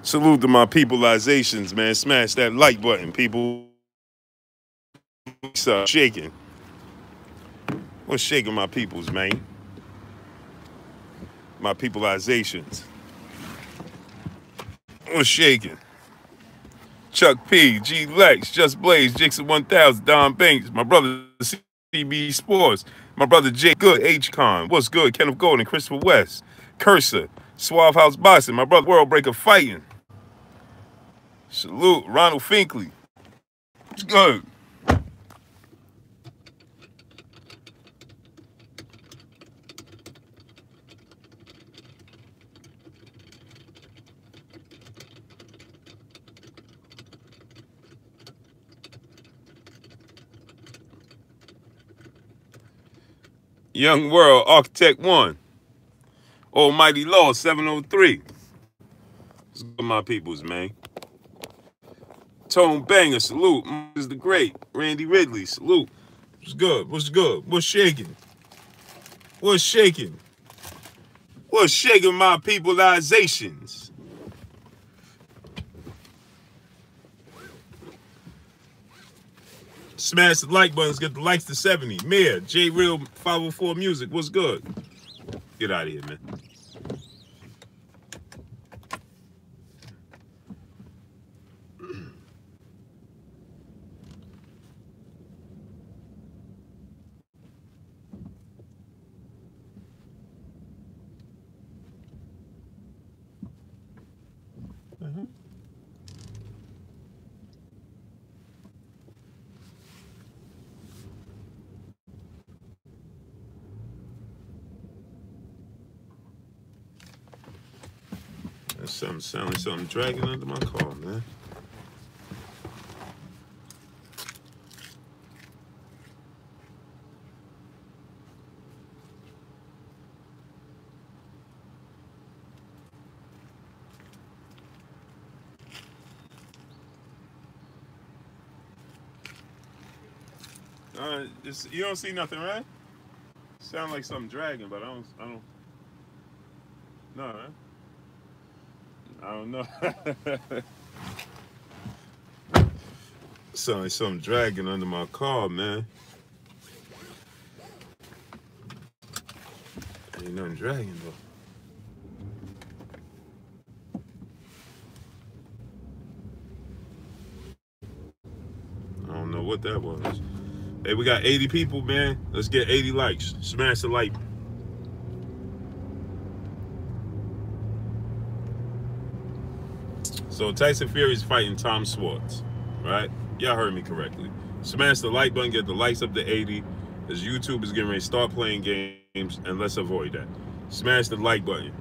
Salute to my peopleizations, man. Smash that like button, people. What's shaking? What's shaking my peoples, man? My peopleizations. What's shaking? Chuck P, G Lex, Just Blaze, Jason 1000, Don Banks, my brother CB Sports, my brother Jay Good, H Con, what's good? Kenneth Golden, Christopher West, Cursor, Suave House Boxing, my brother World Breaker Fighting. Salute, Ronald Finkley. What's good? Young World, Architect 1. Almighty Law, 703. What's good, my peoples, man? Tone Banger, salute. Is the Great. Randy Ridley, salute. What's good? What's good? What's shaking? What's shaking? What's shaking my peopleizations? Smash the like buttons, get the likes to 70. Mayor, J Real 504 Music, what's good? Get out of here, man. That's something sounding something dragging under my car, man. You don't see nothing, right? Sound like something dragging, but I don't. No, right? I don't know. Sound like something dragging under my car, man. Ain't nothing dragging though. I don't know what that was. Hey, we got 80 people, man. Let's get 80 likes. Smash the like. So Tyson Fury's fighting Tom Schwartz, right? Y'all heard me correctly. Smash the like button, get the likes up to 80. As YouTube is getting ready to start playing games, and let's avoid that. Smash the like button.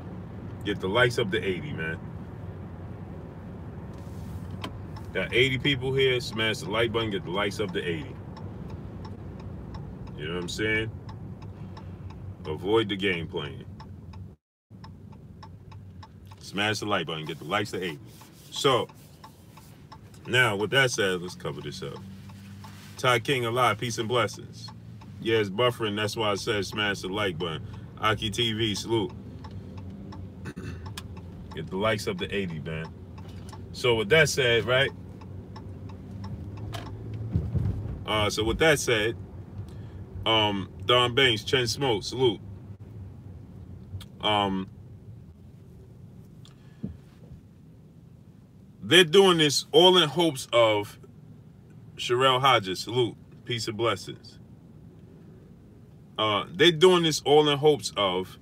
Get the likes up to 80, man. Got 80 people here. Smash the like button, get the likes up to 80. You know what I'm saying? Avoid the game playing. Smash the like button, get the likes to 80. So, now with that said, let's cover this up. Ty King alive, peace and blessings. Yeah, it's buffering, that's why I said smash the like button. Aki TV, salute. Get the likes up to 80, man. So with that said, right? So with that said, Don Banks, Chen Smoke, salute. They're doing this all in hopes of Sherelle Hodges, salute, peace and blessings. They're doing this all in hopes of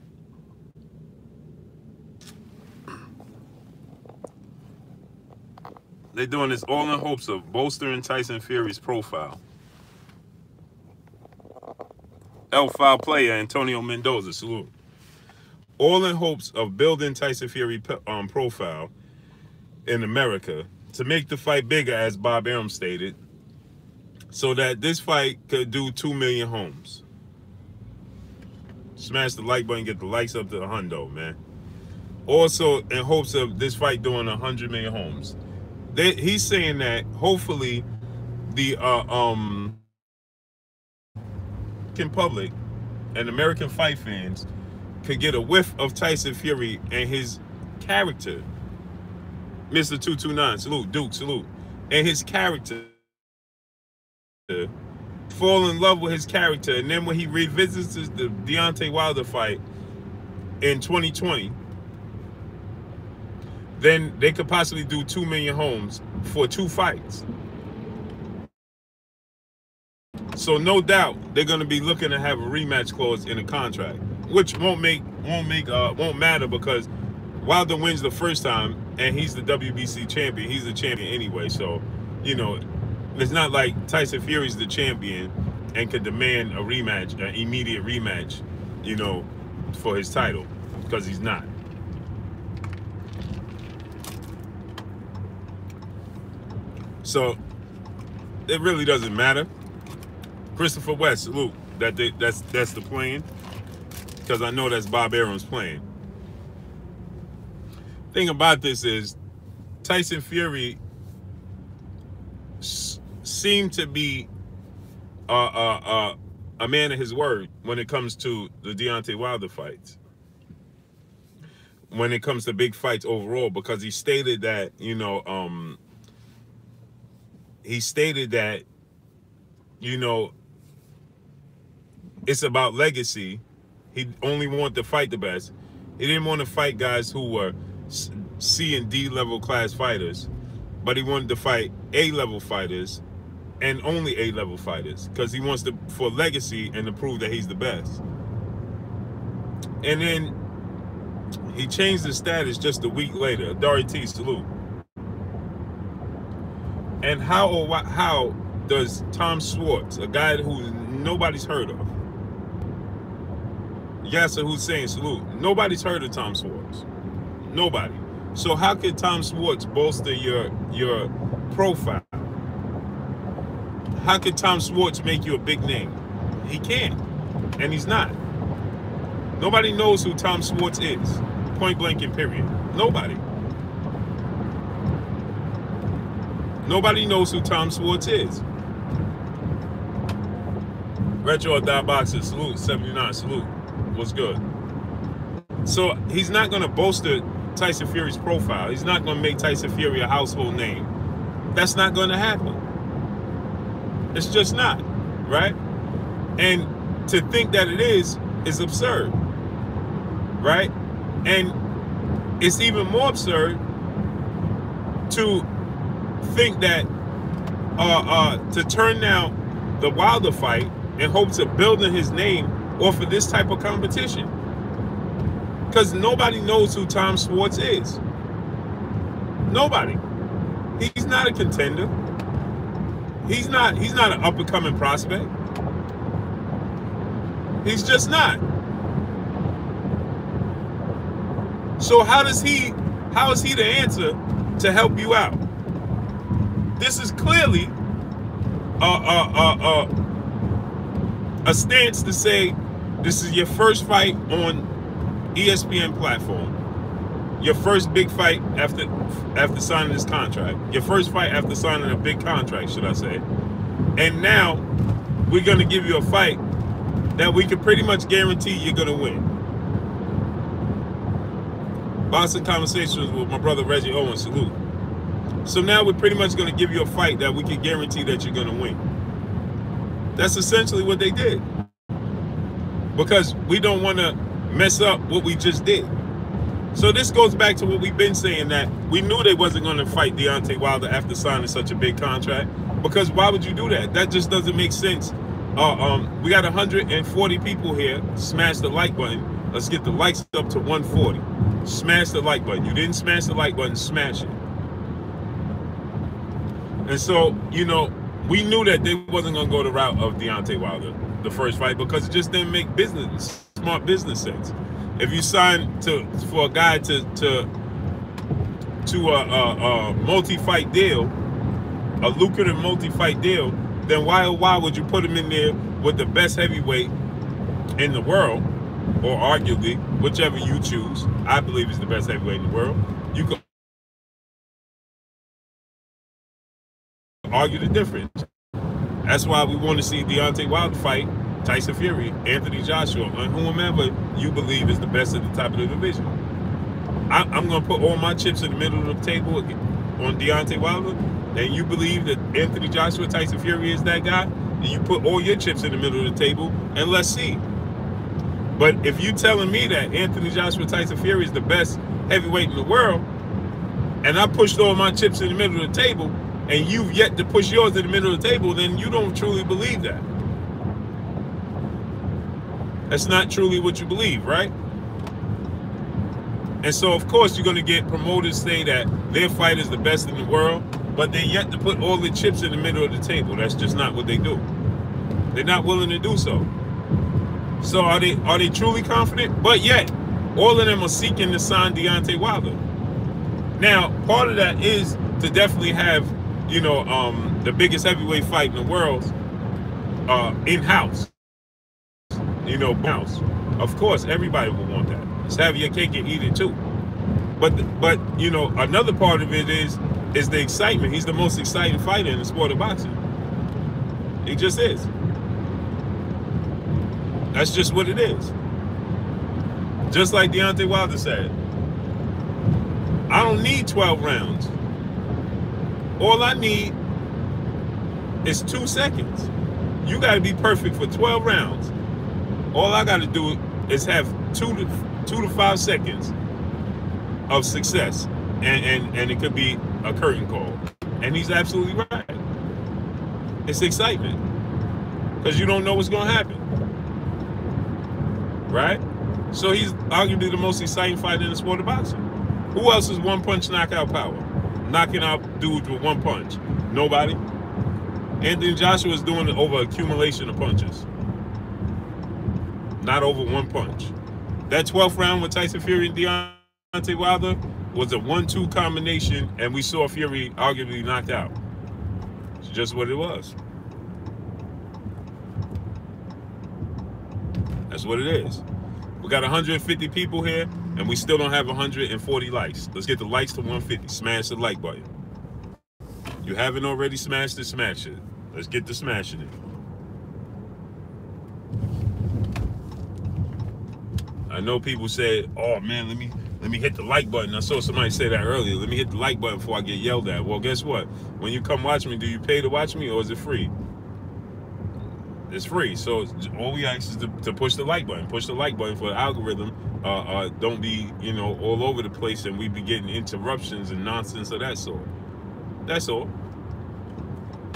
bolstering Tyson Fury's profile. L-File player Antonio Mendoza, salute. All in hopes of building Tyson Fury profile in America to make the fight bigger, as Bob Arum stated, so that this fight could do 2 million homes. Smash the like button, get the likes up to 100, man. Also, in hopes of this fight doing 100 million homes. He's saying that hopefully the public and American fight fans could get a whiff of Tyson Fury and his character Mr. 229, salute. Duke, salute. And his character, fall in love with his character, and then when he revisits the Deontay Wilder fight in 2020, then they could possibly do 2 million homes for 2 fights. So no doubt they're going to be looking to have a rematch clause in the contract, which won't matter because Wilder wins the first time and he's the WBC champion. He's the champion anyway, so you know it's not like Tyson Fury's the champion and could demand a rematch, an immediate rematch, you know, for his title, because he's not. So it really doesn't matter. Christopher West, salute. That's the plan, because I know that's Bob Arum's plan. Thing about this is Tyson Fury seemed to be a man of his word when it comes to the Deontay Wilder fights. When it comes to big fights overall, because he stated that, you know, it's about legacy. He only wanted to fight the best. He didn't want to fight guys who were C and D level class fighters, but he wanted to fight A level fighters and only A level fighters, because he wants to, for legacy and to prove that he's the best. And then he changed his status just a week later. Dari T, salute. And how does Tom Schwartz, a guy who nobody's heard of, Yasser Hussein, salute, nobody's heard of Tom Schwartz. Nobody. So how could Tom Schwartz bolster your profile? How could Tom Schwartz make you a big name? He can't, and he's not. Nobody knows who Tom Schwartz is, point blank and period. Nobody. Nobody knows who Tom Schwartz is. Retro or Die Boxer, salute. 79, salute. What's good? So he's not going to bolster Tyson Fury's profile. He's not going to make Tyson Fury a household name. That's not going to happen. It's just not, right? And to think that it is absurd, right? And it's even more absurd to think that to turn down the Wilder fight in hopes of building his name off of this type of competition, because nobody knows who Tom Schwartz is. Nobody. He's not a contender. He's not an up-and-coming prospect. He's just not. So how is he the answer to help you out? This is clearly a stance to say this is your first fight on ESPN platform, your first big fight after signing this contract, your first fight after signing a big contract, should I say. And now we're going to give you a fight that we can pretty much guarantee you're going to win. Boxing Conversations with my brother Reggie Owen, salute. So now we're pretty much going to give you a fight that we can guarantee that you're going to win. That's essentially what they did, because we don't want to mess up what we just did. So this goes back to what we've been saying, that we knew they wasn't going to fight Deontay Wilder after signing such a big contract, because why would you do that? That just doesn't make sense. We got 140 people here. Smash the like button. Let's get the likes up to 140. Smash the like button. You didn't smash the like button, smash it. And so, you know, we knew that they wasn't going to go the route of Deontay Wilder the first fight, because it just didn't make smart business sense. If you sign for a guy to a multi-fight deal, a lucrative multi-fight deal, then why would you put him in there with the best heavyweight in the world, or arguably whichever you choose? I believe is the best heavyweight in the world. You could argue the difference. That's why we want to see Deontay Wilder fight Tyson Fury, Anthony Joshua, and whomever you believe is the best at the top of the division. I'm going to put all my chips in the middle of the table on Deontay Wilder, and you believe that Anthony Joshua, Tyson Fury is that guy, and you put all your chips in the middle of the table, and let's see. But if you're telling me that Anthony Joshua, Tyson Fury is the best heavyweight in the world, and I pushed all my chips in the middle of the table, and you've yet to push yours in the middle of the table, then you don't truly believe that. That's not truly what you believe, right? And so, of course, you're going to get promoters say that their fight is the best in the world, but they're yet to put all the chips in the middle of the table. That's just not what they do. They're not willing to do so. So are they truly confident? But yet, all of them are seeking to sign Deontay Wilder. Now, part of that is to definitely have, you know, the biggest heavyweight fight in the world in-house. You know, house. Of course, everybody will want that. Just have your cake and eat it too. But you know, another part of it is the excitement. He's the most exciting fighter in the sport of boxing. He just is. That's just what it is. Just like Deontay Wilder said, I don't need 12 rounds. All I need is 2 seconds. You got to be perfect for 12 rounds. All I got to do is have 2 to 5 seconds of success, and it could be a curtain call. And he's absolutely right. It's excitement because you don't know what's going to happen, right? So he's arguably the most exciting fighter in the sport of boxing. Who else is one-punch knockout power? Knocking out dudes with one punch? Nobody. Anthony Joshua is doing it over accumulation of punches, not over one punch. That 12th round with Tyson Fury and Deontay Wilder was a 1-2 combination, and we saw Fury arguably knocked out. It's just what it was. That's what it is. We got 150 people here, and we still don't have 140 likes. Let's get the likes to 150. Smash the like button. You haven't already smashed it, smash it. Let's get to smashing it. I know people say, "Oh man, let me hit the like button." I saw somebody say that earlier. Let me hit the like button before I get yelled at. Well, guess what? When you come watch me, do you pay to watch me, or is it free? It's free. So all we ask is to push the like button. Push the like button for the algorithm. Don't be, you know, all over the place and we be getting interruptions and nonsense of that sort. That's all.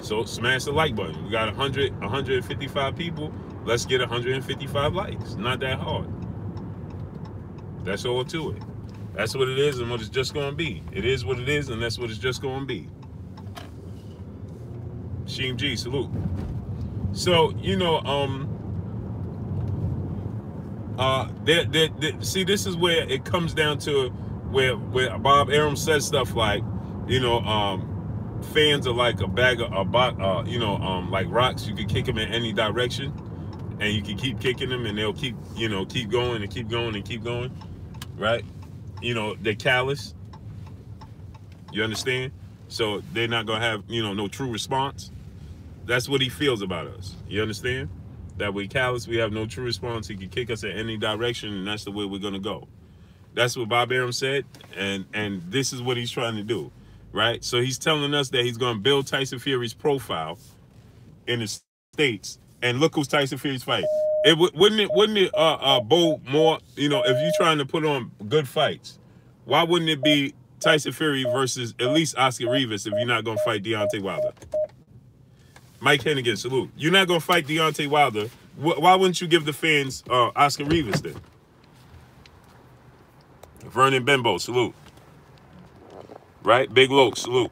So smash the like button. We got 155 people. Let's get 155 likes. Not that hard. That's all to it. That's what it is and what it's just going to be. It is what it is, and that's what it's just going to be. Sheem G, salute. So, you know, see, this is where it comes down to where Bob Arum says stuff like, you know, fans are like a bag of, you know, like rocks. You can kick them in any direction, and you can keep kicking them, and they'll keep, you know, keep going and keep going and keep going. Right? You know, they're callous. You understand? So they're not going to have, you know, no true response. That's what he feels about us. You understand? That we callous, we have no true response. He can kick us in any direction, and that's the way we're going to go. That's what Bob Arum said, and this is what he's trying to do, right? So he's telling us that he's going to build Tyson Fury's profile in the States, and look who's Tyson Fury's fight. Wouldn't it bode more, you know, if you're trying to put on good fights, why wouldn't it be Tyson Fury versus at least Oscar Rivas if you're not going to fight Deontay Wilder? Mike Hennigan, salute. You're not going to fight Deontay Wilder. Why wouldn't you give the fans Oscar Rivas then? Vernon Bembo, salute. Right? Big Loke, salute.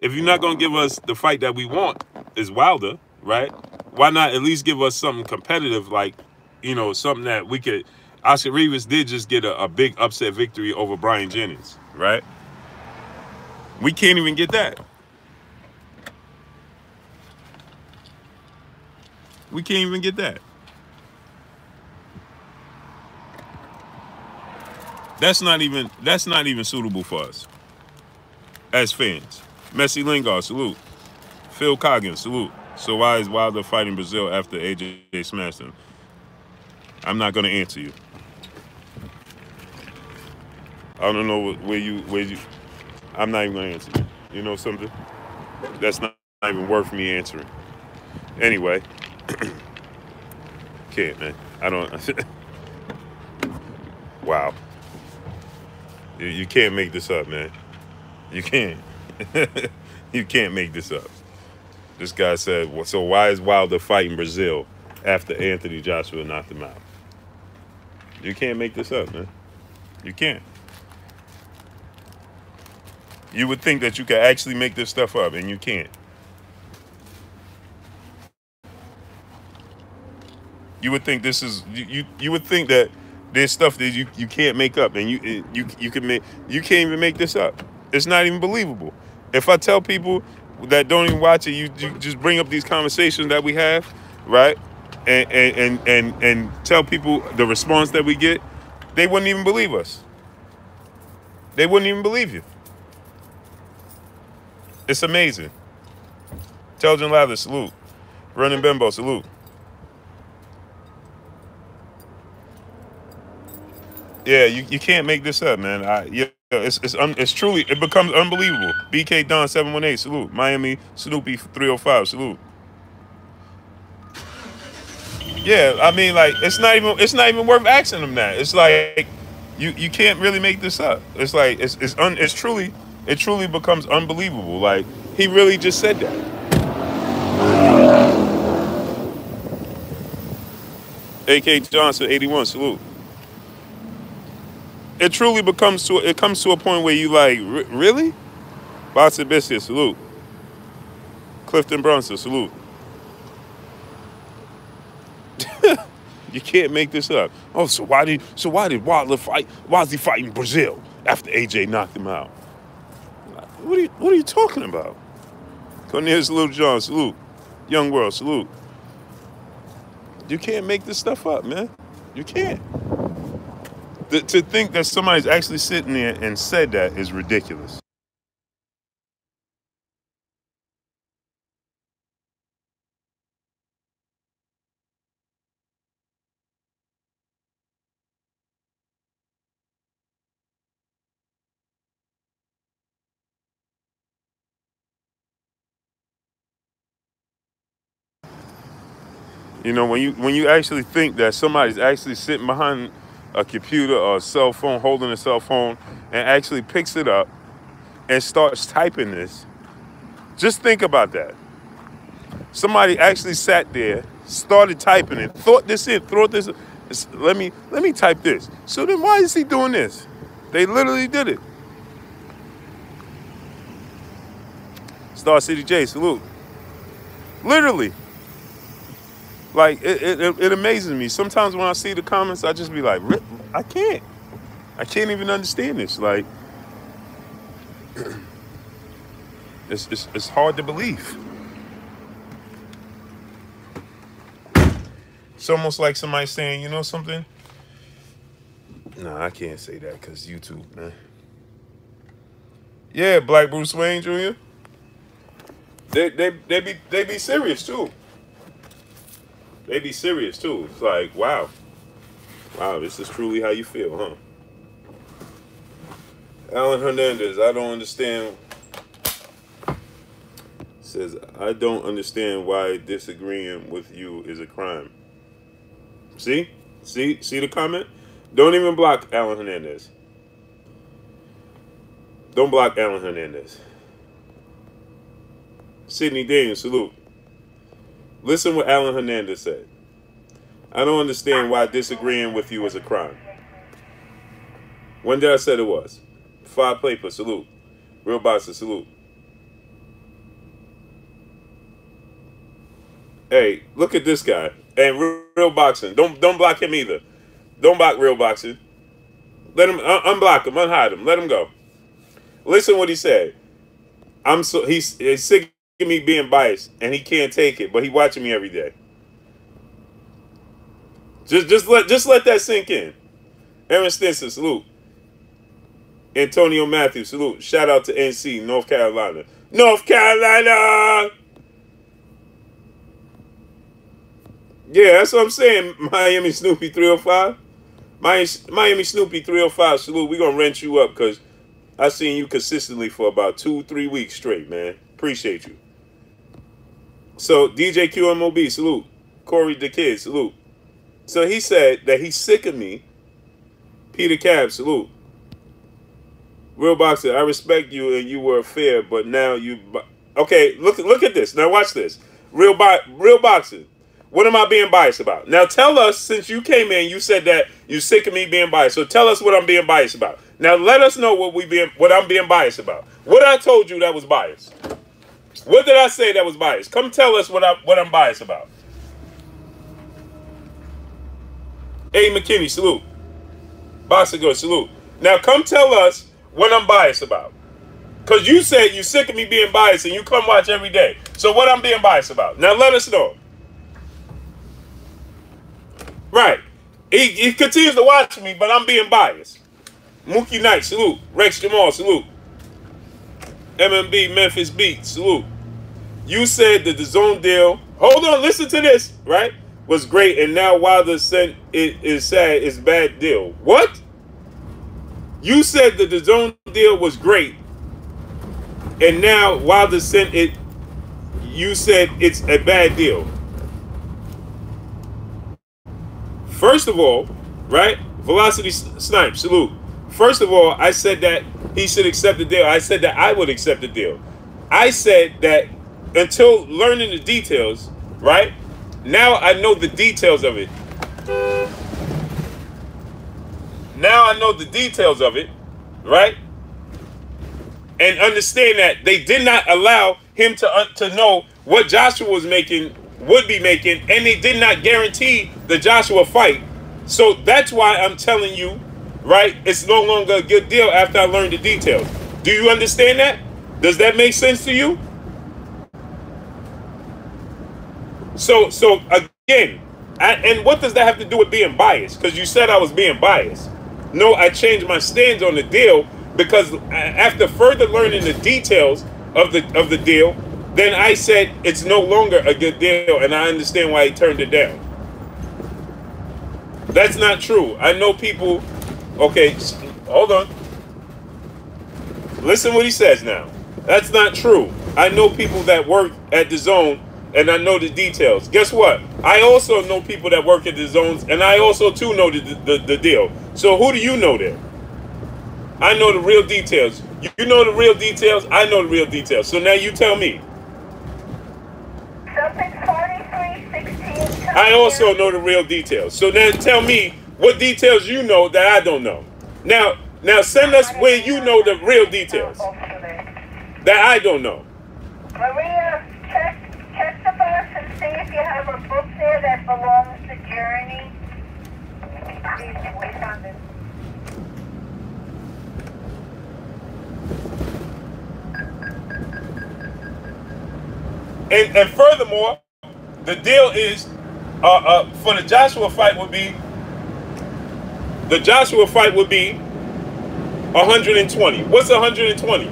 If you're not going to give us the fight that we want, is Wilder, right? Why not at least give us something competitive, like, you know, something that we could... Oscar Rivas did just get a big upset victory over Brian Jennings, right? We can't even get that. We can't even get that. That's not even suitable for us as fans. Messi Lingard, salute. Phil Coggins, salute. So why is Wilder fighting Brazil after AJ smashed him? I'm not going to answer you. I don't know where you. I'm not even gonna answer you. You know something? That's not even worth me answering. Anyway, can't, man. I don't. Wow. You can't make this up, man. You can't. You can't make this up. This guy said, well, so why is Wilder fighting Brazil after Anthony Joshua knocked him out? You can't make this up, man. You can't. You would think that you could actually make this stuff up, and you can't. You would think this is you would think that there's stuff that you can't make up, and you can make, you can't even make this up. It's not even believable. If I tell people that don't even watch it, you just bring up these conversations that we have, right? And tell people the response that we get, they wouldn't even believe us. They wouldn't even believe you. It's amazing. Intelligent Lather, salute. Running Bimbo, salute. Yeah, you can't make this up, man. It's truly, it becomes unbelievable. BK Don 718, salute. Miami Snoopy 305, salute. Yeah, I mean, like, it's not even worth asking them that. It's like you can't really make this up. It's like it truly becomes unbelievable. Like, he really just said that. AK Johnson 81, salute. It truly comes to a point where you like, really? Boston Biscuit, salute. Clifton Brunson, salute. You can't make this up. Oh, so why did Wilder fight? Why is he fighting Brazil after AJ knocked him out? What are you talking about? Cornelius Little John, salute. Young World, salute. You can't make this stuff up, man. You can't. To think that somebody's actually sitting there and said that is ridiculous. You know, when you actually think that somebody's actually sitting behind a computer or a cell phone, holding a cell phone, and actually picks it up and starts typing this, just think about that. Somebody actually sat there, started typing it, thought this. Let me type this. So then why is he doing this? They literally did it. Star City J, salute. Literally. Like, it amazes me. Sometimes when I see the comments, I just be like, I can't even understand this. Like, it's hard to believe. It's almost like somebody saying, you know something? No, I can't say that because YouTube, man. Yeah, Black Bruce Wayne Jr. They be serious too. They be serious too. It's like, wow, this is truly how you feel, huh? Alan Hernandez, I don't understand. Says, I don't understand why disagreeing with you is a crime. See the comment? Don't even block Alan Hernandez. Don't block Alan Hernandez. Sidney Daniels, salute. Listen what Alan Hernandez said. I don't understand why disagreeing with you is a crime. When did I say it was? Five Paper, salute. Real Boxer, salute. Hey, look at this guy. And Real Boxing. Don't block him either. Don't block Real Boxing. Let him unblock him, unhide him, let him go. Listen what he said. He's sick of me being biased, and he can't take it, but he watching me every day. Just let that sink in. Aaron Stinson, salute. Antonio Matthews, salute. Shout out to NC, North Carolina. North Carolina! Yeah, that's what I'm saying, Miami Snoopy 305. Miami Snoopy 305, salute. We're going to rent you up because I seen you consistently for about 2-3 weeks straight, man. Appreciate you. So, DJ QMOB, salute. Corey the Kid, salute. So he said that he's sick of me. Peter Cab, salute. Real Boxer, I respect you and you were fair, but now you... Okay, look at this. Now watch this. Real Boxer, what am I being biased about? Now tell us, since you came in, you said that you're sick of me being biased. So tell us what I'm being biased about. Now let us know what I'm being biased about. What I told you that was biased. What did I say that was biased? Come tell us what I'm biased about. A. McKinney, salute. Boxer Good, salute. Now come tell us what I'm biased about. Because you said you're sick of me being biased and you come watch every day. So what I'm being biased about. Now let us know. Right. He continues to watch me, but I'm being biased. Mookie Knight, salute. Rex Jamal, salute. MMB Memphis Beat, salute. You said that the zone deal, hold on, listen to this, right? Was great, and now Wilder sent it is sad, it's bad deal. What? You said that the zone deal was great, and now Wilder sent it, you said it's a bad deal. First of all, right? Velocity Snipe, salute. First of all, I said that he should accept the deal. I said that I would accept the deal. I said that until learning the details, right? Now I know the details of it. Now I know the details of it, right? And understand that they did not allow him to know what Joshua would be making, and they did not guarantee the Joshua fight. So that's why I'm telling you, right? It's no longer a good deal after I learned the details. Do you understand that? Does that make sense to you? So again, and what does that have to do with being biased? Because you said I was being biased. No, I changed my stance on the deal because after further learning the details of the deal, then I said it's no longer a good deal, and I understand why he turned it down. That's not true. I know people. Okay, hold on. Listen what he says now. That's not true. I know people that work at the zone, and I know the details. Guess what? I also know people that work at the zones, and I also too know the deal. So who do you know there? I know the real details. You know the real details. I know the real details. So now you tell me. I also know the real details. So now tell me what details you know that I don't know. Now send us where you know the real details that I don't know. Maria, check the box and see if you have a book there that belongs to Journey. We found it. And furthermore, the deal is for the Joshua fight would be 120. What's 120?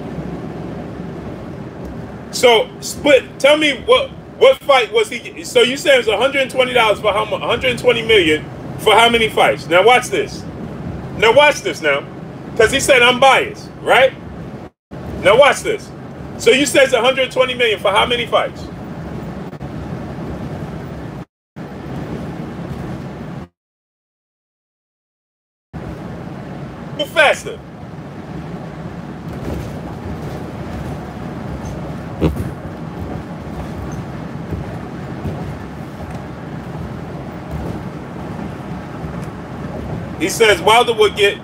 So split. Tell me what fight was he? So you said it was $120 for how much? 120 million for how many fights? Now watch this. Now watch this now, because he said I'm biased, right? Now watch this. So you said it's 120 million for how many fights? Move faster. He says Wilder would get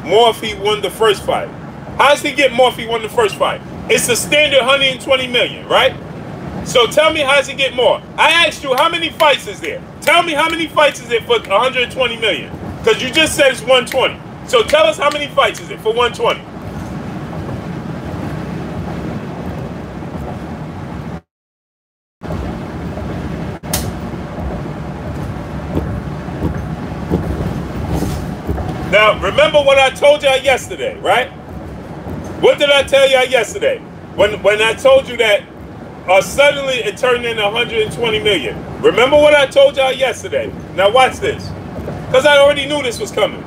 more if he won the first fight. How does he get more if he won the first fight? It's a standard 120 million, right? So tell me, how does he get more? I asked you, how many fights is there? Tell me how many fights is it for 120 million? Because you just said it's 120. So tell us how many fights is it for 120? Now, remember what I told y'all yesterday, right? What did I tell y'all yesterday? When I told you that suddenly it turned into 120 million. Remember what I told y'all yesterday. Now watch this. Because I already knew this was coming.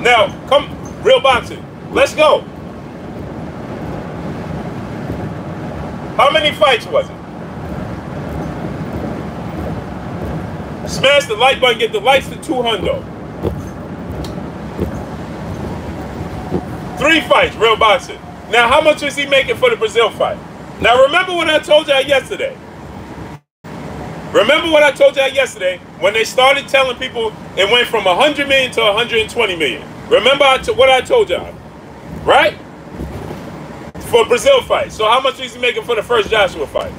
Now, come, real boxing. Let's go. How many fights was it? Smash the like button, get the likes to 200. 3 fights, real boxing. Now, how much is he making for the Brazil fight? Now, remember what I told y'all yesterday. Remember what I told y'all yesterday when they started telling people it went from 100 million to 120 million. Remember what I told y'all, right? For Brazil fight. So how much is he making for the first Joshua fight?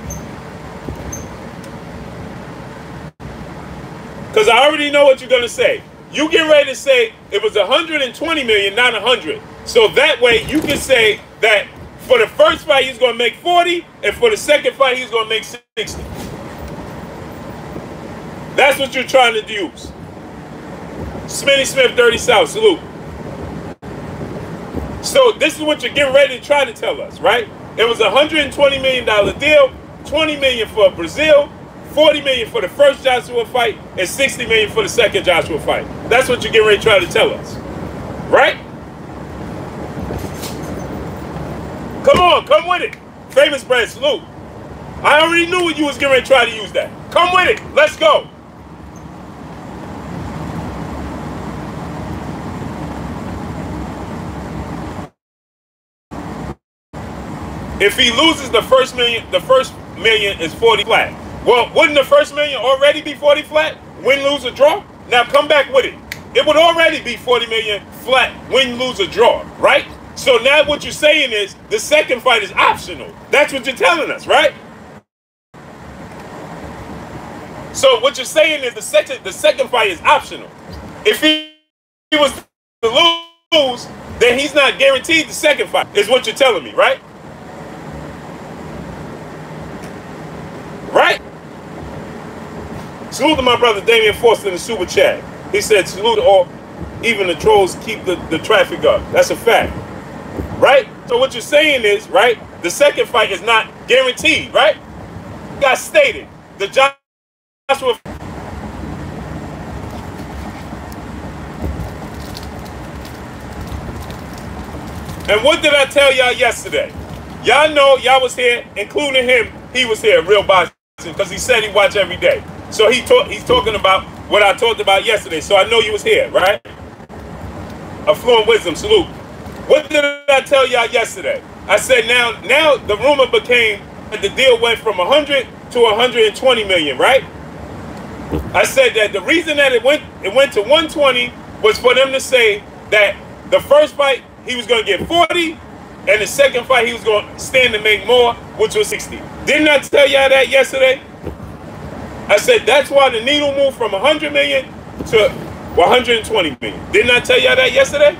Because I already know what you're going to say. You get ready to say it was 120 million, not 100. So that way you can say that for the first fight he's going to make 40, and for the second fight he's going to make 60. That's what you're trying to use. Smitty Smith, Dirty South, salute. So this is what you're getting ready to try to tell us, right? It was a $120 million deal, $20 million for Brazil, $40 million for the first Joshua fight, and $60 million for the second Joshua fight. That's what you're getting ready to try to tell us, right? Come on, come with it. Famous brand, salute. I already knew you was getting ready to try to use that. Come with it. Let's go. If he loses the first million is 40 flat. Well, wouldn't the first million already be 40 flat? Win, lose, or draw? Now come back with it. It would already be 40 million flat, win, lose, or draw, right? So now what you're saying is the second fight is optional. That's what you're telling us, right? So what you're saying is the second fight is optional. If he was to lose, then he's not guaranteed the second fight, is what you're telling me, right? Right? Salute to my brother Damian Forster in the super chat. He said, salute to all, even the trolls keep the traffic up. That's a fact. Right? So what you're saying is, right, the second fight is not guaranteed, right? Got stated. The Joshua. And what did I tell y'all yesterday? Y'all know y'all was here, including him. He was here, real boxing, because he said he watched every day. So he's talking about what I talked about yesterday. So I know you was here, right? Affluent wisdom, salute. What did I tell y'all yesterday? I said now the rumor became that the deal went from 100 to 120 million, right? I said that the reason that it went to 120 was for them to say that the first fight he was going to get 40, and the second fight he was going to stand to make more, which was 60. Didn't I tell y'all that yesterday? I said that's why the needle moved from 100 million to 120 million. Didn't I tell y'all that yesterday?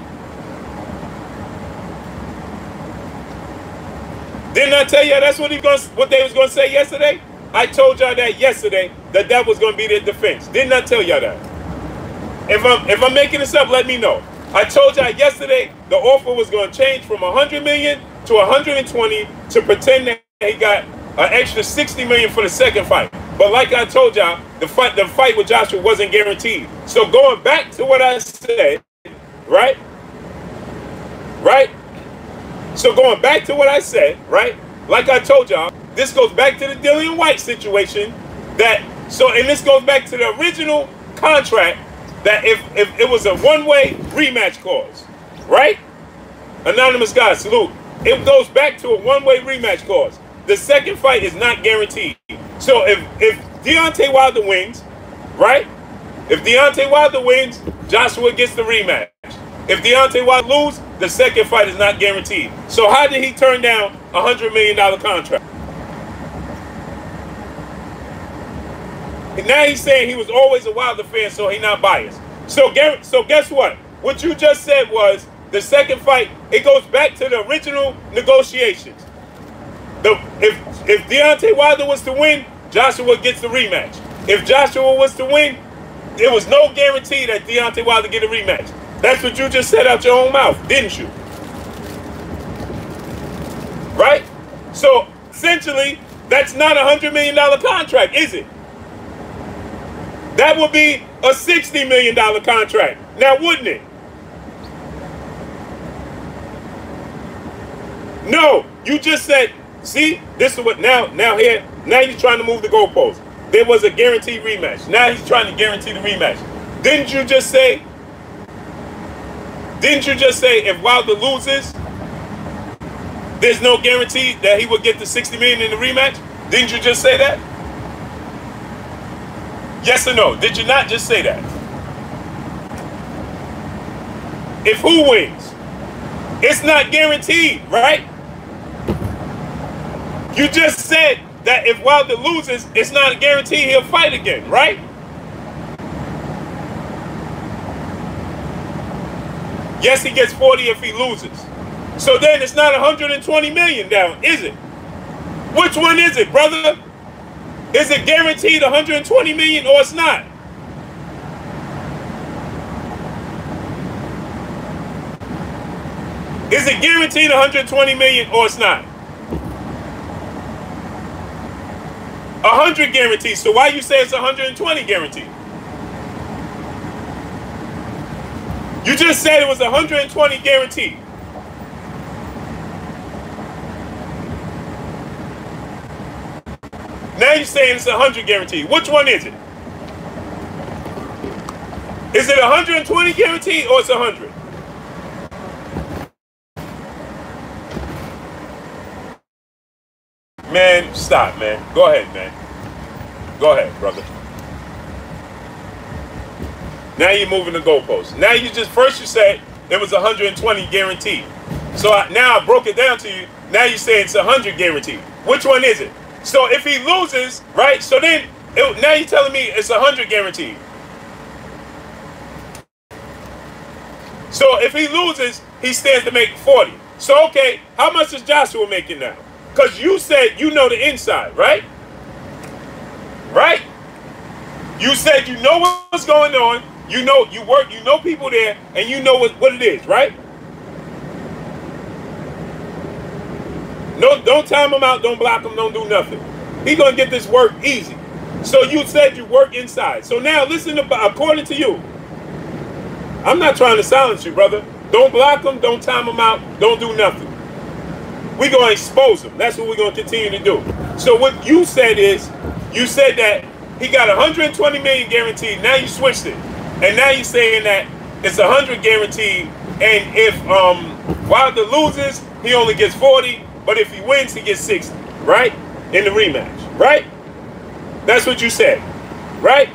Didn't I tell y'all that's what they was going to say yesterday? I told y'all that yesterday, that was going to be their defense. Didn't I tell y'all that? If I'm making this up, let me know. I told y'all yesterday the offer was going to change from 100 million to 120 to pretend that he got an extra 60 million for the second fight. But like I told y'all, the fight with Joshua wasn't guaranteed. So going back to what I said, right? Right? So going back to what I said, right? Like I told y'all, this goes back to the Dillian White situation. And this goes back to the original contract that if it was a one-way rematch clause, right? Anonymous guy, salute. It goes back to a one-way rematch clause. The second fight is not guaranteed. So if Deontay Wilder wins, right? If Deontay Wilder wins, Joshua gets the rematch. If Deontay Wilder loses, the second fight is not guaranteed. So how did he turn down a $100 million contract? And now he's saying he was always a Wilder fan, so he's not biased. So guess what? What you just said was the second fight, it goes back to the original negotiations. If Deontay Wilder was to win, Joshua gets the rematch. If Joshua was to win, there was no guarantee that Deontay Wilder get a rematch. That's what you just said out your own mouth, didn't you? Right? So essentially, that's not a $100 million contract, is it? That would be a $60 million contract. Now, wouldn't it? No, you just said, see, this is what now you're trying to move the goalpost. There was a guaranteed rematch. Now he's trying to guarantee the rematch. Didn't you just say if Wilder loses, there's no guarantee that he will get the $60 million in the rematch? Didn't you just say that? Yes or no? Did you not just say that? If who wins? It's not guaranteed, right? You just said that if Wilder loses, it's not a guarantee he'll fight again, right? Yes, he gets 40 if he loses. So then it's not 120 million down, is it? Which one is it, brother? Is it guaranteed 120 million or it's not? Is it guaranteed 120 million or it's not? 100 guaranteed. So why you say it's 120 guaranteed? You just said it was 120 guaranteed. Now you're saying it's 100 guaranteed. Which one is it? Is it 120 guaranteed or it's 100? Man, stop, man. Go ahead, man. Go ahead, brother. Now you're moving the goalposts. Now you said it was 120 guaranteed. So now I broke it down to you. Now you say it's 100 guaranteed. Which one is it? So if he loses, right? So then now you're telling me it's 100 guaranteed. So if he loses, he stands to make 40. So okay, how much is Joshua making now? Because you said you know the inside, right? Right? You said you know what's going on. You know you work, you know people there, and you know what it is, right? No, don't time him out, don't block him, don't do nothing. He's gonna get this work easy. So you said you work inside. So now listen to, according to you, I'm not trying to silence you, brother. Don't block him, don't time him out, don't do nothing. We're gonna expose him. That's what we're gonna continue to do. So what you said is, you said that he got 120 million guaranteed. Now you switched it. And now you're saying that it's 100 guaranteed, and if Wilder loses, he only gets 40, but if he wins, he gets 60, right? In the rematch, right? That's what you said, right?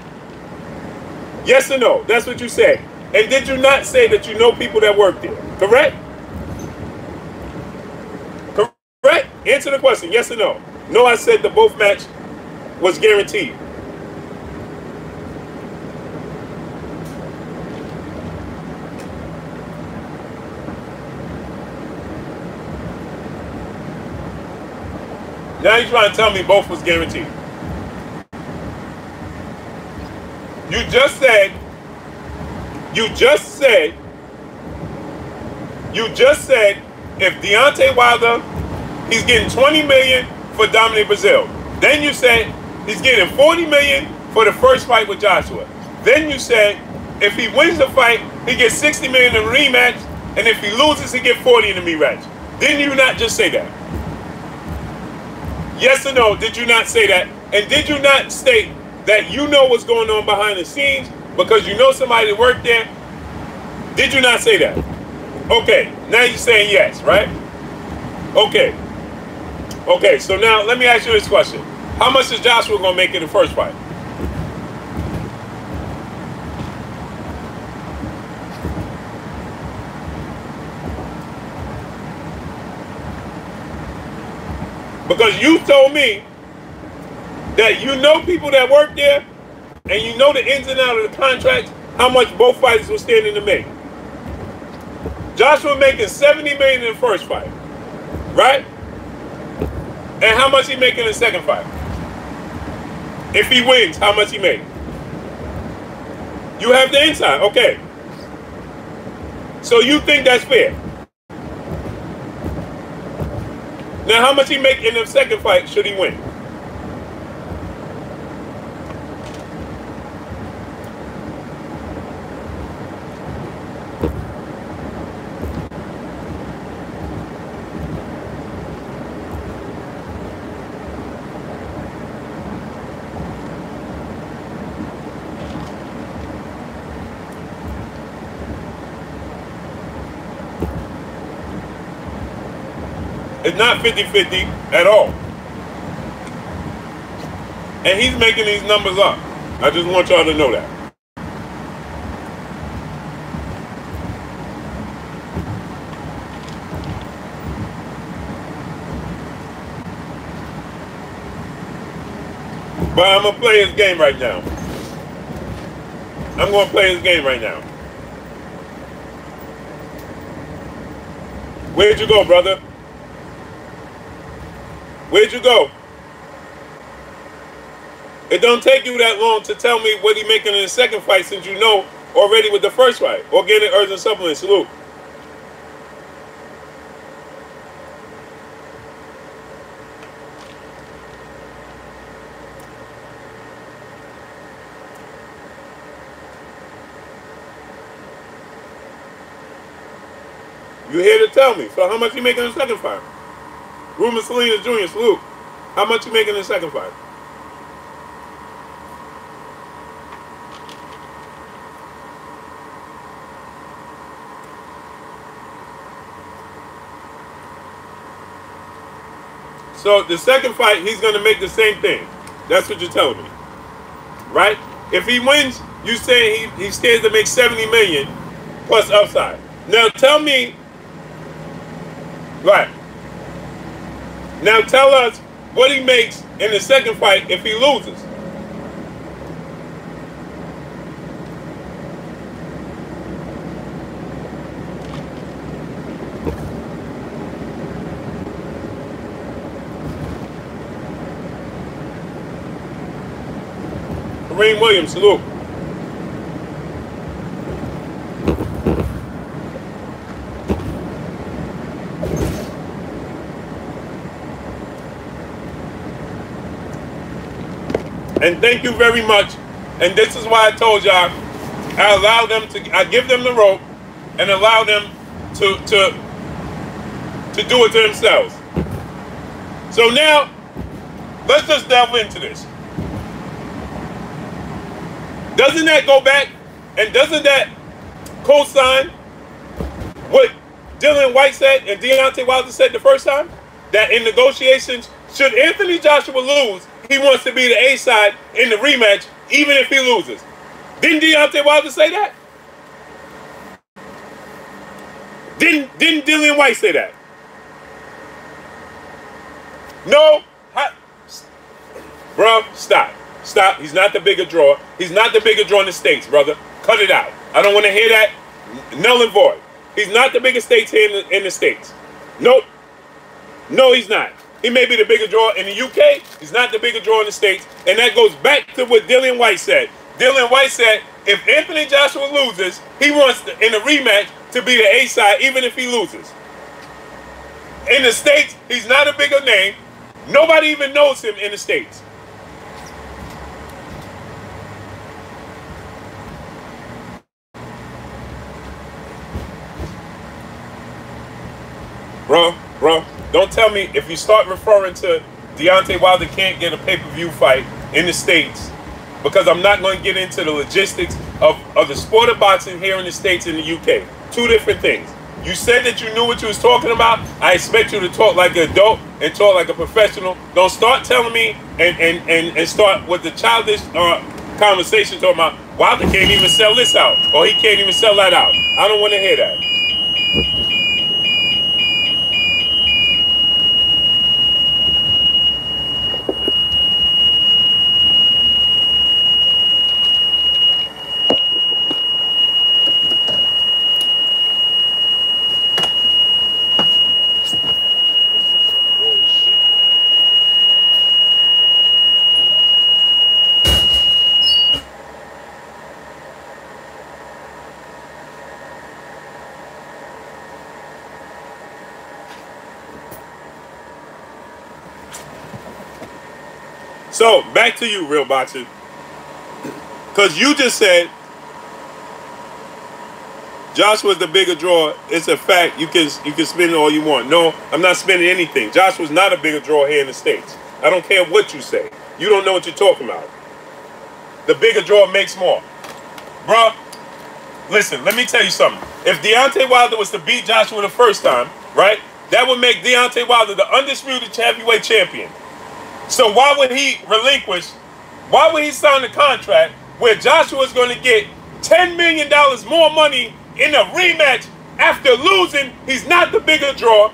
Yes or no? That's what you said. And did you not say that you know people that work there? Correct? Correct? Answer the question, yes or no? No, I said the both match was guaranteed. Now you're trying to tell me both was guaranteed. You just said if Deontay Wilder, he's getting 20 million for dominating Brazil. Then you said he's getting 40 million for the first fight with Joshua. Then you said if he wins the fight, he gets 60 million in the rematch, and if he loses, he gets 40 in the rematch. Didn't you not just say that? Yes or no, did you not say that? And did you not state that you know what's going on behind the scenes because you know somebody that worked there? Did you not say that? Okay, now you're saying yes, right? Okay. Okay, so now let me ask you this question. How much is Joshua going to make in the first fight? Because you told me that you know people that work there and you know the ins and outs of the contracts, how much both fighters were standing to make. Joshua making 70 million in the first fight, right? And how much he making in the second fight? If he wins, how much he make? You have the inside, okay. So you think that's fair? Now, how much he make in the second fight should he win? It's not 50-50 at all. And he's making these numbers up. I just want y'all to know that. But I'm going to play his game right now. I'm going to play his game right now. Where'd you go, brother? Where'd you go? It don't take you that long to tell me what he making in the second fight since you know already with the first fight. Organic herbs and supplements. Salute. You here to tell me. So how much you making in the second fight? Ruben Salinas Jr., salute. How much you making in the second fight? So the second fight, he's going to make the same thing. That's what you're telling me. Right? If he wins, you saying he stands to make $70 million plus upside. Now tell me, right. Now tell us what he makes in the second fight if he loses. Kareem Williams, salute. And thank you very much. And this is why I told y'all, I give them the rope and allow them to do it to themselves. So now, let's just delve into this. Doesn't that go back and doesn't that co-sign what Dylan White said and Deontay Wilder said the first time? That in negotiations, should Anthony Joshua lose, he wants to be the A side in the rematch, even if he loses. Didn't Deontay Wilder say that? Didn't Dylan White say that? No. Bro, stop. Stop. He's not the bigger draw. He's not the bigger draw in the States, brother. Cut it out. I don't want to hear that. Null and void. He's not the biggest states here in the States. Nope. No, he's not. He may be the bigger draw in the UK. He's not the bigger draw in the States. And that goes back to what Dylan White said. Dylan White said, if Anthony Joshua loses, he wants to, in a rematch to be the A side, even if he loses. In the States, he's not a bigger name. Nobody even knows him in the States. Bro, don't tell me if you start referring to Deontay Wilder can't get a pay-per-view fight in the States, because I'm not going to get into the logistics of the sport of boxing here in the States and the UK. Two different things. You said that you knew what you was talking about. I expect you to talk like an adult and talk like a professional. Don't start telling me and start with the childish conversation talking about Wilder can't even sell this out or he can't even sell that out. I don't want to hear that. So, back to you, Real Boxing. Because you just said Joshua's the bigger draw. It's a fact. You can spend all you want. No, I'm not spending anything. Joshua's not a bigger draw here in the States. I don't care what you say. You don't know what you're talking about. The bigger draw makes more. Bruh, listen, let me tell you something. If Deontay Wilder was to beat Joshua the first time, right? That would make Deontay Wilder the undisputed heavyweight champion. So why would he relinquish? Why would he sign a contract where Joshua's going to get $10 million more money in a rematch after losing? He's not the bigger draw.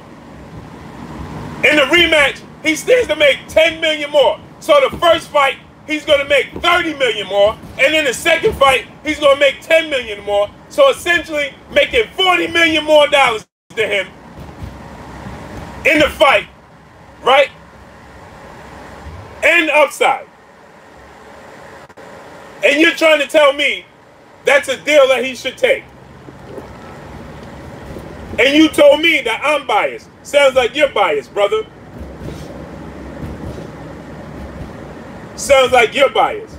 In the rematch, he stands to make $10 million more. So the first fight, he's going to make $30 million more. And in the second fight, he's going to make $10 million more. So essentially making $40 million more dollars to him in the fight, right? And upside. And you're trying to tell me that's a deal that he should take. And you told me that I'm biased. Sounds like you're biased, brother. Sounds like you're biased.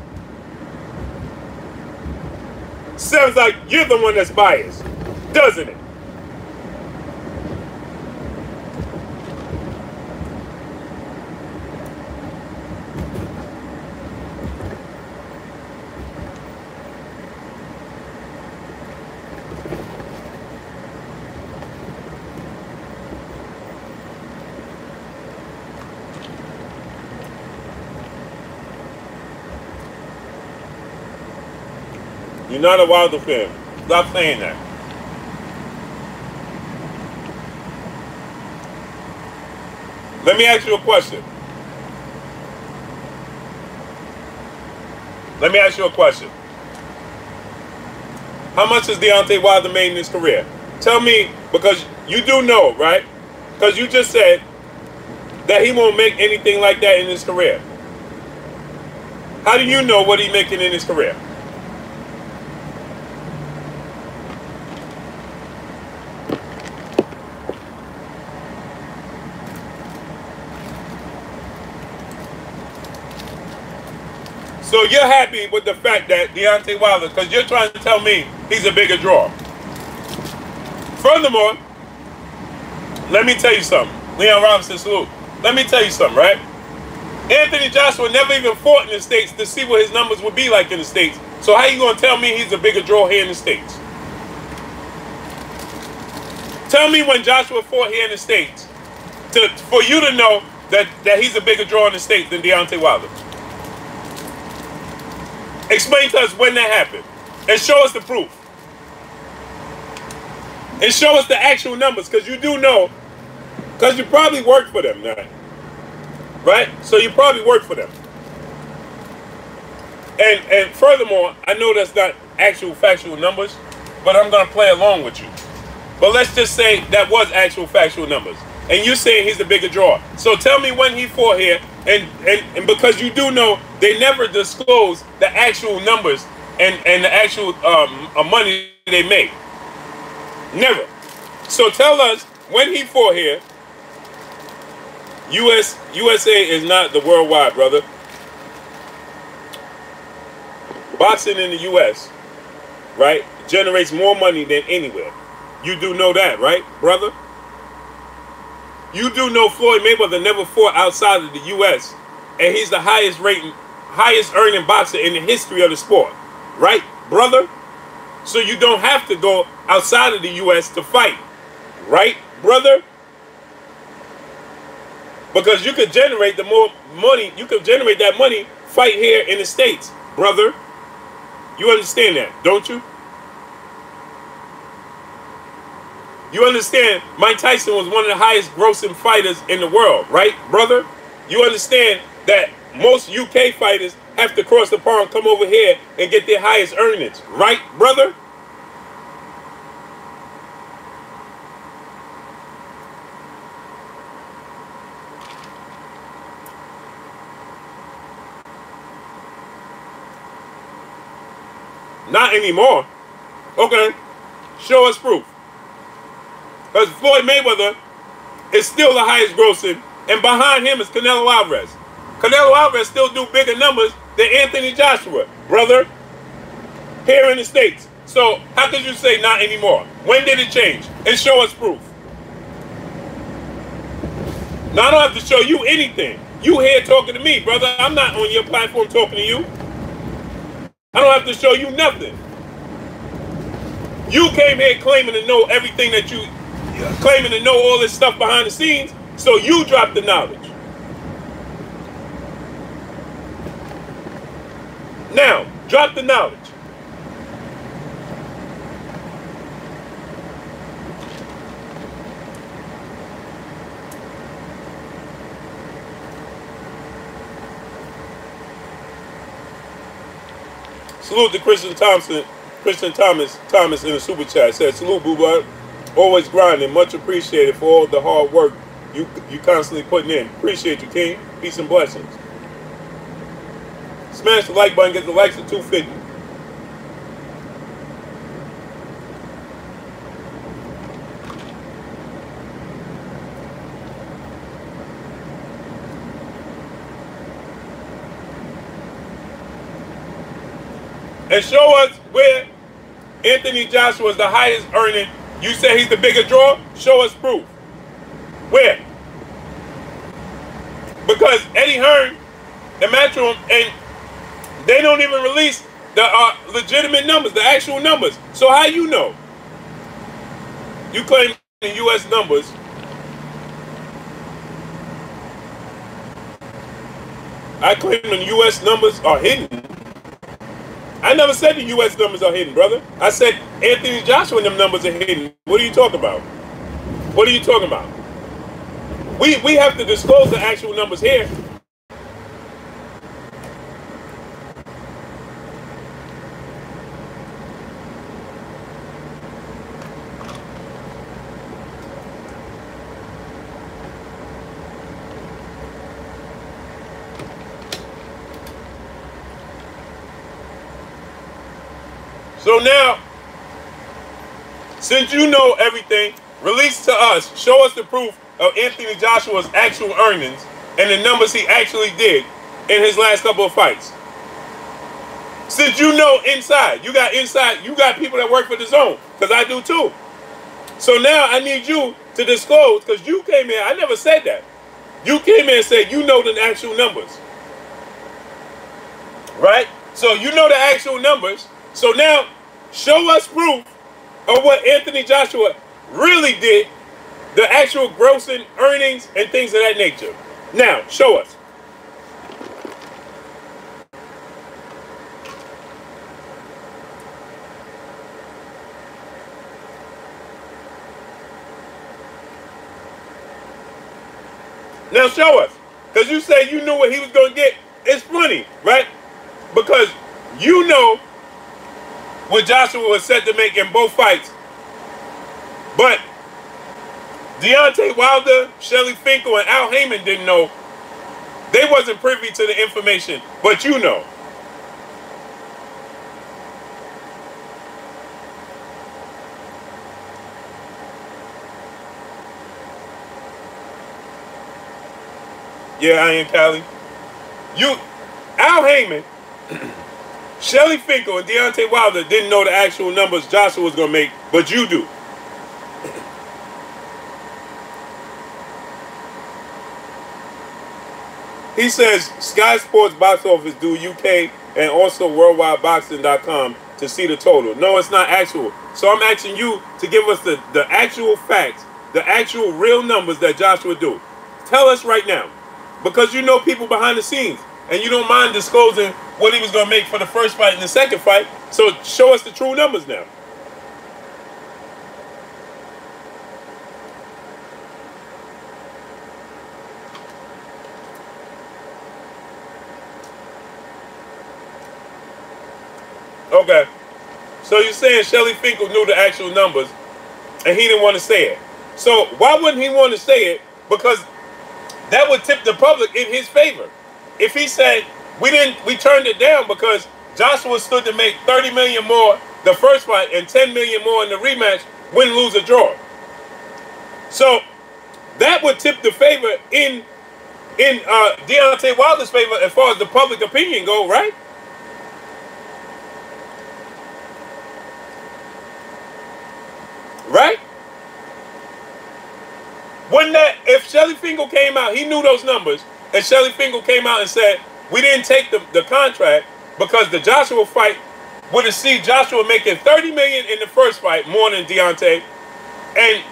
Sounds like you're the one that's biased, doesn't it? You're not a Wilder fan. Stop saying that. Let me ask you a question. Let me ask you a question. How much has Deontay Wilder made in his career? Tell me, because you do know, right? Because you just said that he won't make anything like that in his career. How do you know what he's making in his career? So you're happy with the fact that Deontay Wilder, because you're trying to tell me he's a bigger draw. Furthermore, let me tell you something. Leon Robinson, salute. Let me tell you something, right? Anthony Joshua never even fought in the States to see what his numbers would be like in the States. So how you going to tell me he's a bigger draw here in the States? Tell me when Joshua fought here in the States for you to know that he's a bigger draw in the States than Deontay Wilder. Explain to us when that happened. And show us the proof. And show us the actual numbers, because you do know, because you probably work for them now. Right? So you probably work for them. And furthermore, I know that's not actual factual numbers, but I'm going to play along with you. But let's just say that was actual factual numbers. And you're saying he's the bigger draw. So tell me when he fought here, and because you do know they never disclose the actual numbers and the actual money they make. Never. So tell us when he fought here. USA is not the worldwide, brother. Boxing in the US, right, generates more money than anywhere. You do know that, right, brother? You do know Floyd Mayweather never fought outside of the U.S. and he's the highest earning boxer in the history of the sport. Right, brother? So you don't have to go outside of the U.S. to fight. Right, brother? Because you could generate the more money, you could generate that money, fight here in the States, brother. You understand that, don't you? You understand Mike Tyson was one of the highest grossing fighters in the world, right, brother? You understand that most UK fighters have to cross the pond, come over here and get their highest earnings, right, brother? Not anymore. Okay, show us proof. Because Floyd Mayweather is still the highest grossing, and behind him is Canelo Alvarez. Canelo Alvarez still do bigger numbers than Anthony Joshua, brother, here in the States. So how could you say not anymore? When did it change? And show us proof. Now I don't have to show you anything. You here talking to me, brother. I'm not on your platform talking to you. I don't have to show you nothing. You came here claiming to know everything that claiming to know all this stuff behind the scenes, so you drop the knowledge. Now, drop the knowledge. Salute to Christian Thomas in the super chat. Said, salute, boo-bud. Always grinding. Much appreciated for all the hard work you constantly putting in. Appreciate you, King. Peace and blessings. Smash the like button. Get the likes to 250. And show us where Anthony Joshua is the highest earning. You say he's the bigger draw? Show us proof. Where? Because Eddie Hearn and Matchroom, and they don't even release the legitimate numbers, the actual numbers. So how you know? You claim the U.S. numbers. I claim the U.S. numbers are hidden. I never said the U.S. numbers are hidden, brother. I said Anthony Joshua and them numbers are hidden. What are you talking about? What are you talking about? We have to disclose the actual numbers here. So now, since you know everything, release to us, show us the proof of Anthony Joshua's actual earnings and the numbers he actually did in his last couple of fights. Since you know inside, you got people that work for the zone, because I do too. So now I need you to disclose, because you came in, I never said that. You came in and said you know the actual numbers. Right? So you know the actual numbers. So now, show us proof of what Anthony Joshua really did, the actual grossing earnings and things of that nature. Now, show us. Now, show us. Because you say you knew what he was going to get. It's funny, right? Because you know what Joshua was set to make in both fights. But Deontay Wilder, Shelly Finkel, and Al Heyman didn't know. They wasn't privy to the information, but you know. Yeah, I am, Cali. Al Heyman, Shelly Finkel, and Deontay Wilder didn't know the actual numbers Joshua was going to make, but you do. He says Sky Sports box office due UK and also worldwideboxing.com to see the total. No, it's not actual. So I'm asking you to give us the actual facts, the actual real numbers that Joshua do. Tell us right now. Because you know people behind the scenes. And you don't mind disclosing what he was going to make for the first fight and the second fight. So show us the true numbers now. Okay. So you're saying Shelly Finkel knew the actual numbers and he didn't want to say it. So why wouldn't he want to say it? Because that would tip the public in his favor. If he said we turned it down because Joshua stood to make 30 million more the first fight and 10 million more in the rematch, win, lose, or draw. So that would tip the favor in Deontay Wilder's favor as far as the public opinion go, right? Right? Wouldn't that, if Shelly Finkel came out, he knew those numbers, and Shelly Finkel came out and said, we didn't take the contract because the Joshua fight would have seen Joshua making 30 million in the first fight, more than Deontay, and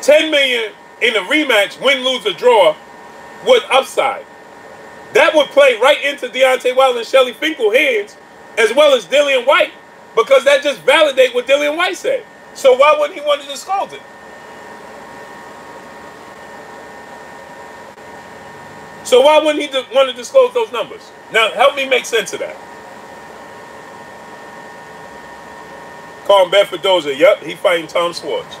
$10 million in a rematch, win, lose, or draw, with upside. That would play right into Deontay Wilder and Shelly Finkel's hands, as well as Dillian White, because that just validates what Dillian White said. So why wouldn't he want to disclose it? So why wouldn't he want to disclose those numbers? Now, help me make sense of that. Call him Bedford Dozier. Yep, he fighting Tom Schwartz.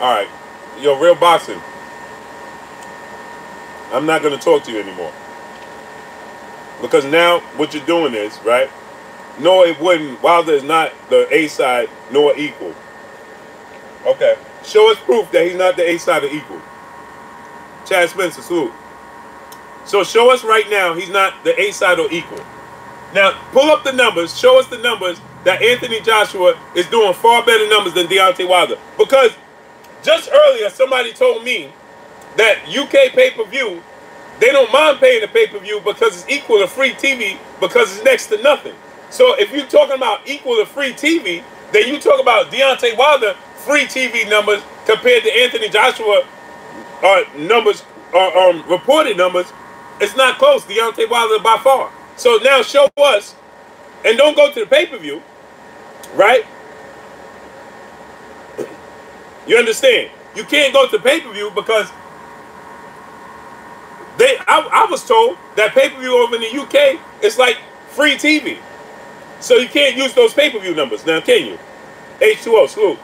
All right. Yo, real boxing. I'm not going to talk to you anymore. Because now what you're doing is, right? No, it wouldn't. Wilder is not the A side nor equal. Okay. Show us proof that he's not the A side or equal. Chad Spencer, salute. So show us right now he's not the A side or equal. Now, pull up the numbers. Show us the numbers that Anthony Joshua is doing far better numbers than Deontay Wilder. Because just earlier, somebody told me that UK pay-per-view, they don't mind paying the pay-per-view because it's equal to free TV because it's next to nothing. So if you're talking about equal to free TV, then you talk about Deontay Wilder free TV numbers compared to Anthony Joshua numbers, reported numbers. It's not close. Deontay Wilder by far. So now show us, and don't go to the pay-per-view, right? You understand? You can't go to pay-per-view because I was told that pay-per-view over in the UK is like free TV. So you can't use those pay-per-view numbers now, can you? H2O, salute.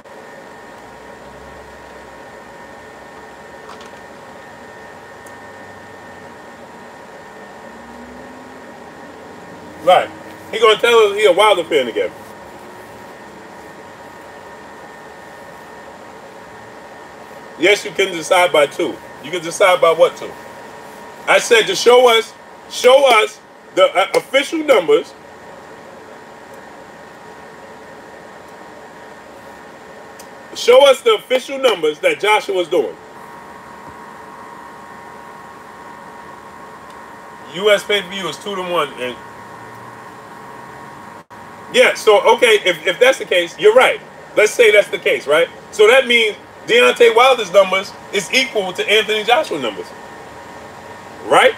Right. He gonna tell us he a Wilder fan again. Yes, you can decide by two. You can decide by what two? I said to show us the official numbers. Show us the official numbers that Joshua's doing. U.S. pay-per-view is 2-1, and yeah. So okay, if that's the case, you're right. Let's say that's the case, right? So that means Deontay Wilder's numbers is equal to Anthony Joshua's numbers, right?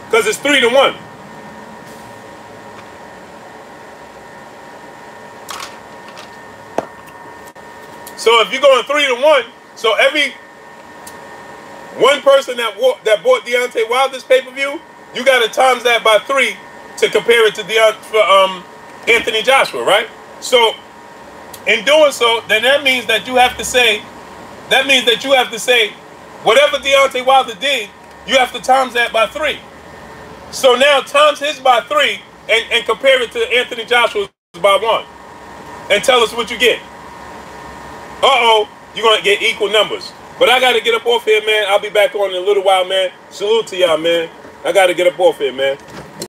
Because it's 3-1. So if you're going 3-1, so every one person that bought Deontay Wilder's pay-per-view, you got to times that by 3 to compare it to Anthony Joshua, right? So in doing so, then that means that you have to say, whatever Deontay Wilder did, you have to times that by 3. So now times his by 3 and compare it to Anthony Joshua's by 1. And tell us what you get. Uh-oh, you're going to get equal numbers. But I got to get up off here, man. I'll be back on in a little while, man. Salute to y'all, man. I got to get up off here, man.